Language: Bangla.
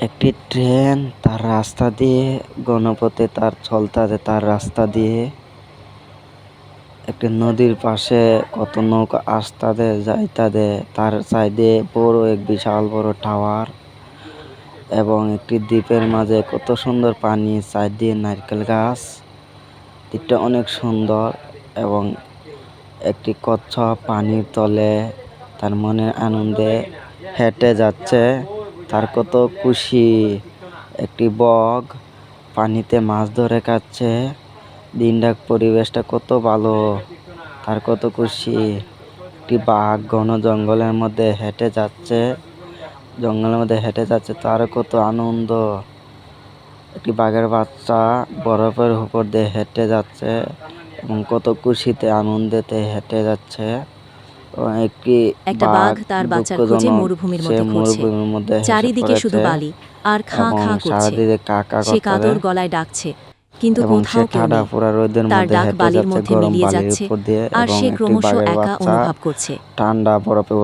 একটি ট্রেন তার রাস্তা দিয়ে গণপথে তার চলতাছে তার রাস্তা দিয়ে একটি নদীর পাশে কত নৌকা আসতাছে যাইতাছে তার সাইডে বড় এক বিশাল বড় টাওয়ার এবং একটি দ্বীপের মাঝে কত সুন্দর পানি সাইড দিয়ে নারকেল গাছ। দ্বীপটা অনেক সুন্দর এবং একটি কচ্ছপ পানির তলে তার মনের আনন্দে হেঁটে যাচ্ছে, তার কত খুশি। একটি বক পানিতে মাছ ধরে খাচ্ছে, দিনটা পরিবেশটা কত ভালো, তার কত খুশি। একটি বাঘ ঘন জঙ্গলের মধ্যে হেঁটে যাচ্ছে, তার কত আনন্দ। একটি বাঘের বাচ্চা বরফের উপর দিয়ে হেঁটে যাচ্ছে এবং কত খুশিতে আনন্দেতে হেঁটে যাচ্ছে। একটা বাঘ তার বাচ্চার খোঁজে দুঃখজনক মরুভূমির সে মধ্যে ঘুরছে। মরুভূমির মধ্যে হেসে চারিদিকে শুধু পড়েছে বালি আর খাঁ এবং খাঁ করছে। সারাদিকে কাকা সে করতেছে কাতর গলায় ডাকছে, কিন্তু এবং সে কোথাও কেউ ঠাডা নেই। পোড়া রোদের তার মধ্যে ডাক হেঁটে বালির যাচ্ছে মধ্যে গরম মিলিয়ে বালির যাচ্ছে, উপর দিয়ে আর এবং সে একটি ক্রমশ বাঘের একা বাচ্চা অনুভব করছে। ঠান্ডা বরফে